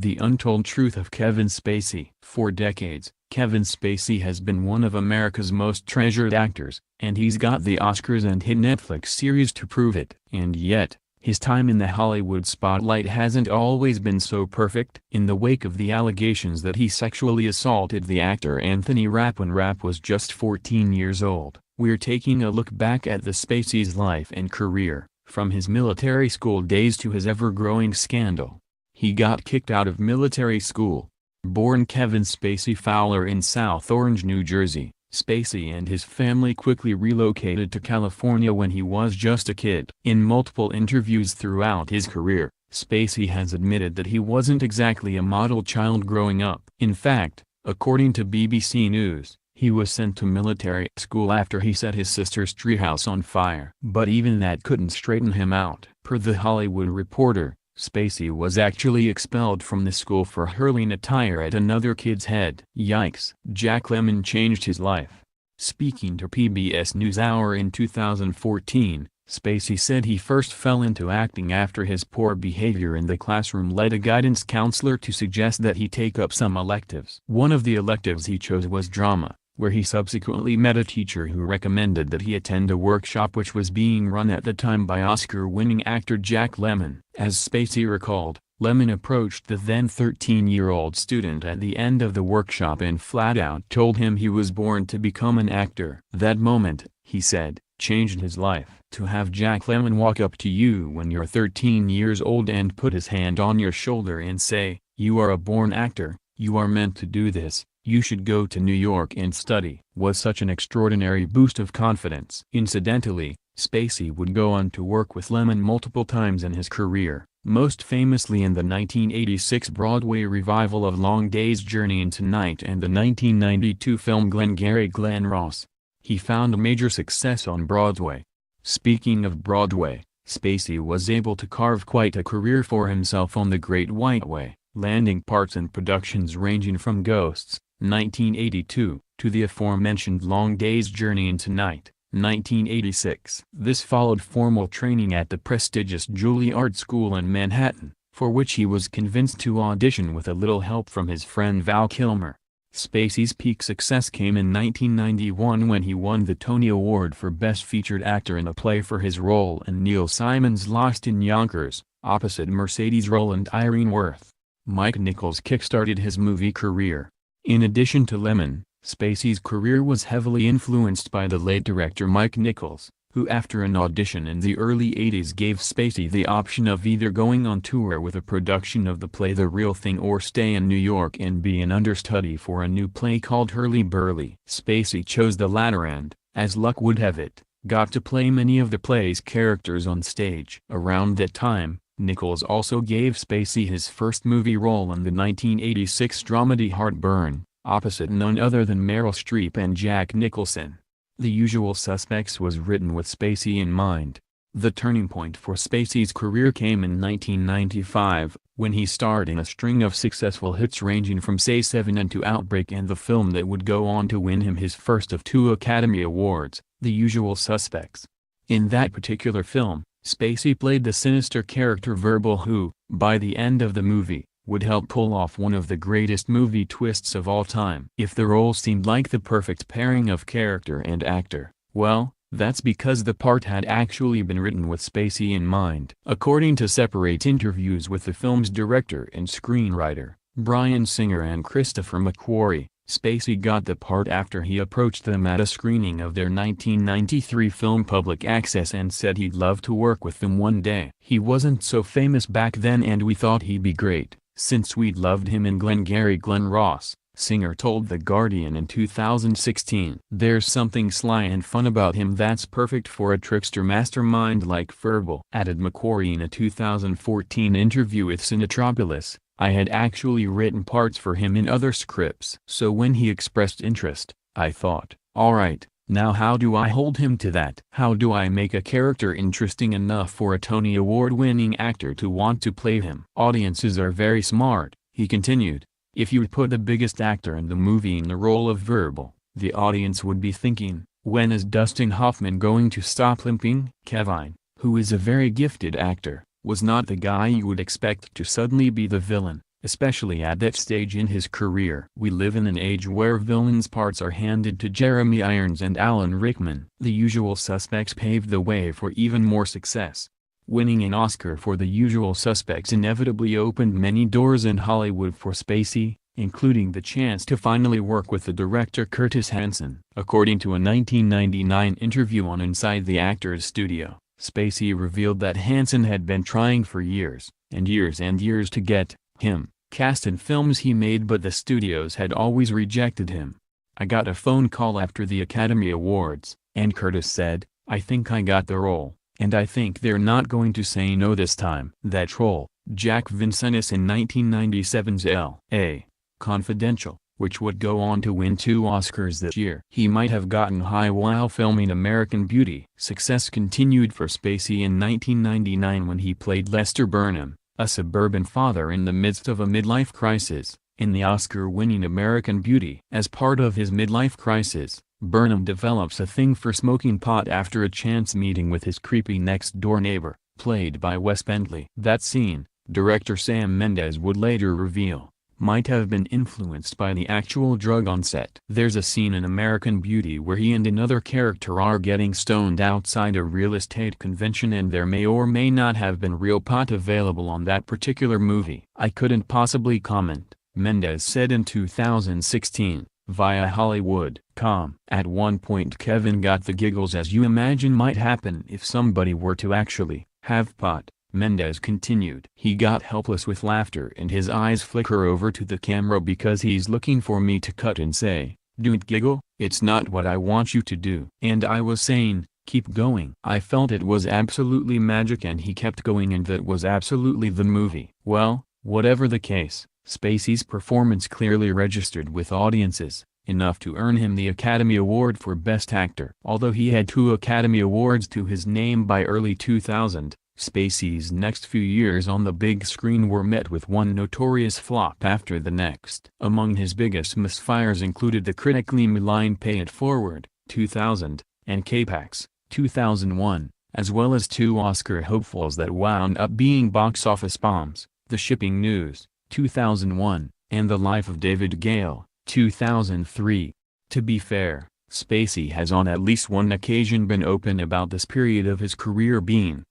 The Untold Truth of Kevin Spacey. For decades, Kevin Spacey has been one of America's most treasured actors, and he's got the Oscars and hit Netflix series to prove it. And yet, his time in the Hollywood spotlight hasn't always been so perfect. In the wake of the allegations that he sexually assaulted the actor Anthony Rapp when Rapp was just 14 years old, we're taking a look back at the Spacey's life and career, from his military school days to his ever-growing scandal. He got kicked out of military school. Born Kevin Spacey Fowler in South Orange, New Jersey, Spacey and his family quickly relocated to California when he was just a kid. In multiple interviews throughout his career, Spacey has admitted that he wasn't exactly a model child growing up. In fact, according to BBC News, he was sent to military school after he set his sister's treehouse on fire. But even that couldn't straighten him out. Per The Hollywood Reporter, Spacey was actually expelled from the school for hurling a tire at another kid's head. Yikes. Jack Lemmon changed his life. Speaking to PBS NewsHour in 2014, Spacey said he first fell into acting after his poor behavior in the classroom led a guidance counselor to suggest that he take up some electives. One of the electives he chose was drama, where he subsequently met a teacher who recommended that he attend a workshop which was being run at the time by Oscar-winning actor Jack Lemmon. As Spacey recalled, Lemmon approached the then 13-year-old student at the end of the workshop and flat out told him he was born to become an actor. That moment, he said, changed his life. To have Jack Lemmon walk up to you when you're 13 years old and put his hand on your shoulder and say, "You are a born actor, you are meant to do this, you should go to New York and study," was such an extraordinary boost of confidence. Incidentally, Spacey would go on to work with Lemmon multiple times in his career, most famously in the 1986 Broadway revival of Long Day's Journey into Night and the 1992 film Glengarry Glen Ross. He found major success on Broadway. Speaking of Broadway, Spacey was able to carve quite a career for himself on The Great White Way, landing parts in productions ranging from Ghosts, 1982, to the aforementioned Long Day's Journey into Night, 1986. This followed formal training at the prestigious Juilliard School in Manhattan, for which he was convinced to audition with a little help from his friend Val Kilmer. Spacey's peak success came in 1991 when he won the Tony Award for Best Featured Actor in a Play for his role in Neil Simon's Lost in Yonkers, opposite Mercedes Ruehl and Irene Worth. Mike Nichols kickstarted his movie career. In addition to Lemmon, Spacey's career was heavily influenced by the late director Mike Nichols, who after an audition in the early 80s gave Spacey the option of either going on tour with a production of the play The Real Thing or stay in New York and be an understudy for a new play called Hurly Burly. Spacey chose the latter and, as luck would have it, got to play many of the play's characters on stage. Around that time, Nichols also gave Spacey his first movie role in the 1986 dramedy Heartburn, opposite none other than Meryl Streep and Jack Nicholson. The Usual Suspects was written with Spacey in mind. The turning point for Spacey's career came in 1995, when he starred in a string of successful hits ranging from Say Seven and to Outbreak and the film that would go on to win him his first of 2 Academy Awards, The Usual Suspects. In that particular film, Spacey played the sinister character Verbal who, by the end of the movie, would help pull off one of the greatest movie twists of all time. If the role seemed like the perfect pairing of character and actor, well, that's because the part had actually been written with Spacey in mind. According to separate interviews with the film's director and screenwriter, Bryan Singer and Christopher McQuarrie, Spacey got the part after he approached them at a screening of their 1993 film Public Access and said he'd love to work with them one day. He wasn't so famous back then and we thought he'd be great, since we'd loved him in Glengarry Glen Ross, Singer told The Guardian in 2016. There's something sly and fun about him that's perfect for a trickster mastermind like Verbal, added McQuarrie in a 2014 interview with Cinetropolis. I had actually written parts for him in other scripts. So when he expressed interest, I thought, alright, now how do I hold him to that? How do I make a character interesting enough for a Tony Award-winning actor to want to play him? Audiences are very smart, he continued. If you put the biggest actor in the movie in the role of Verbal, the audience would be thinking, when is Dustin Hoffman going to stop limping? Kevin, who is a very gifted actor, was not the guy you would expect to suddenly be the villain, especially at that stage in his career. We live in an age where villains' parts are handed to Jeremy Irons and Alan Rickman. The Usual Suspects paved the way for even more success. Winning an Oscar for The Usual Suspects inevitably opened many doors in Hollywood for Spacey, including the chance to finally work with the director Curtis Hanson. According to a 1999 interview on Inside the Actors Studio, Spacey revealed that Hanson had been trying for years and years to get him cast in films he made, but the studios had always rejected him. "I got a phone call after the Academy Awards, and Curtis said, 'I think I got the role, and I think they're not going to say no this time.'" That troll, Jack Vincennes, in 1997's L.A. Confidential, which would go on to win 2 Oscars this year. He might have gotten high while filming American Beauty. Success continued for Spacey in 1999 when he played Lester Burnham, a suburban father in the midst of a midlife crisis, in the Oscar-winning American Beauty. As part of his midlife crisis, Burnham develops a thing for smoking pot after a chance meeting with his creepy next-door neighbor, played by Wes Bentley. That scene, director Sam Mendes would later reveal, might have been influenced by the actual drug on set. There's a scene in American Beauty where he and another character are getting stoned outside a real estate convention, and there may or may not have been real pot available on that particular movie. "I couldn't possibly comment," Mendes said in 2016, via Hollywood.com. "At one point Kevin got the giggles, as you imagine might happen if somebody were to actually have pot," Mendes continued. "He got helpless with laughter and his eyes flicker over to the camera because he's looking for me to cut and say, 'Don't giggle, it's not what I want you to do.' And I was saying, 'Keep going.' I felt it was absolutely magic and he kept going, and that was absolutely the movie." Well, whatever the case, Spacey's performance clearly registered with audiences, enough to earn him the Academy Award for Best Actor. Although he had 2 Academy Awards to his name by early 2000, Spacey's next few years on the big screen were met with one notorious flop after the next. Among his biggest misfires included the critically maligned Pay It Forward, 2000, and K-Pax, 2001, as well as 2 Oscar hopefuls that wound up being box office bombs, The Shipping News, 2001, and The Life of David Gale, 2003. To be fair, Spacey has on at least one occasion been open about this period of his career being,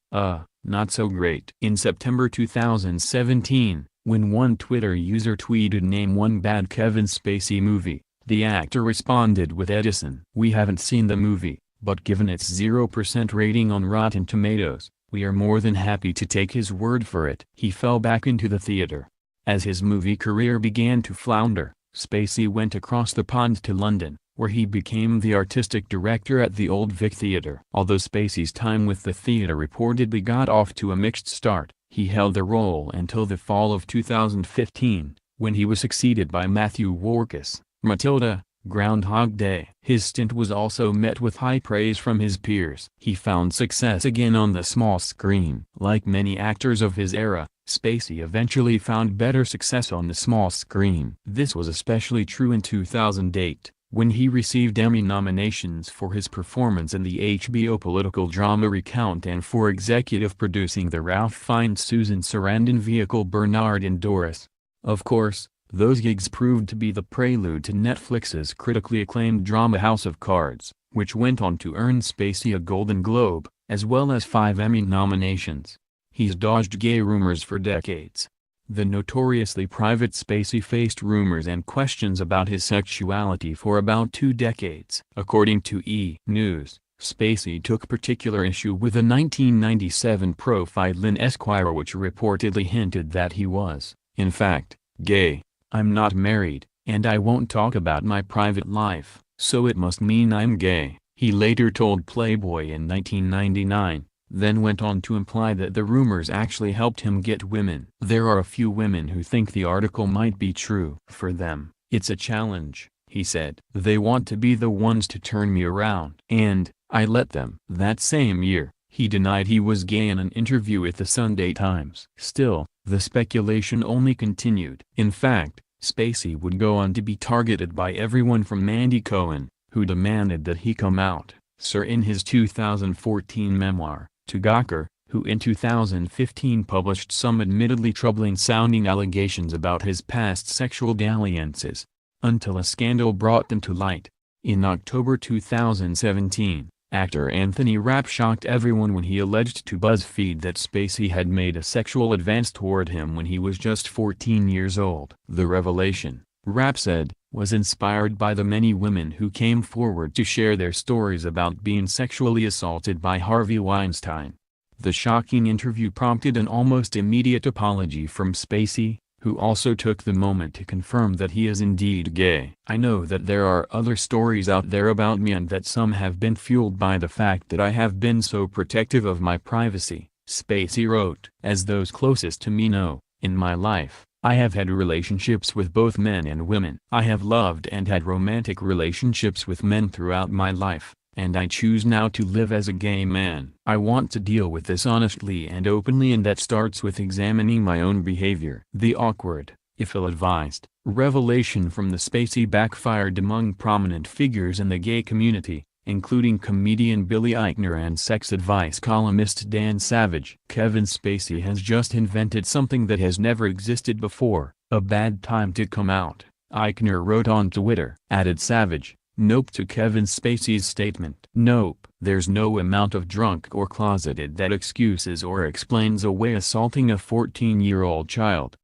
not so great. In September 2017, when one Twitter user tweeted "Name one bad Kevin Spacey movie," the actor responded with Edison. "We haven't seen the movie, but given its 0% rating on Rotten Tomatoes, we are more than happy to take his word for it." He fell back into the theater. As his movie career began to flounder, Spacey went across the pond to London, where he became the artistic director at the Old Vic Theatre. Although Spacey's time with the theatre reportedly got off to a mixed start, he held the role until the fall of 2015, when he was succeeded by Matthew Warchus, Matilda, Groundhog Day. His stint was also met with high praise from his peers. He found success again on the small screen. Like many actors of his era, Spacey eventually found better success on the small screen. This was especially true in 2008, when he received Emmy nominations for his performance in the HBO political drama Recount and for executive producing the Ralph Fiennes Susan Sarandon vehicle Bernard and Doris. Of course, those gigs proved to be the prelude to Netflix's critically acclaimed drama House of Cards, which went on to earn Spacey a Golden Globe, as well as 5 Emmy nominations. He's dodged gay rumors for decades. The notoriously private Spacey faced rumors and questions about his sexuality for about 2 decades. According to E! News, Spacey took particular issue with a 1997 profile in Esquire which reportedly hinted that he was, in fact, gay. "I'm not married, and I won't talk about my private life, so it must mean I'm gay," he later told Playboy in 1999. Then went on to imply that the rumors actually helped him get women. "There are a few women who think the article might be true. For them, it's a challenge," he said. "They want to be the ones to turn me around. And I let them." That same year, he denied he was gay in an interview with the Sunday Times. Still, the speculation only continued. In fact, Spacey would go on to be targeted by everyone from Mandy Cohen, who demanded that he come out, in his 2014 memoir, to Gawker, who in 2015 published some admittedly troubling-sounding allegations about his past sexual dalliances, until a scandal brought them to light. In October 2017, actor Anthony Rapp shocked everyone when he alleged to BuzzFeed that Spacey had made a sexual advance toward him when he was just 14 years old. The revelation, Rapp said, was inspired by the many women who came forward to share their stories about being sexually assaulted by Harvey Weinstein. The shocking interview prompted an almost immediate apology from Spacey, who also took the moment to confirm that he is indeed gay. "I know that there are other stories out there about me and that some have been fueled by the fact that I have been so protective of my privacy," Spacey wrote. "As those closest to me know, in my life, I have had relationships with both men and women. I have loved and had romantic relationships with men throughout my life, and I choose now to live as a gay man. I want to deal with this honestly and openly, and that starts with examining my own behavior." The awkward, if ill-advised, revelation from the Spacey backfired among prominent figures in the gay community, including comedian Billy Eichner and sex advice columnist Dan Savage. "Kevin Spacey has just invented something that has never existed before, a bad time to come out," Eichner wrote on Twitter. Added Savage, "Nope" to Kevin Spacey's statement. "Nope. There's no amount of drunk or closeted that excuses or explains away assaulting a 14-year-old child.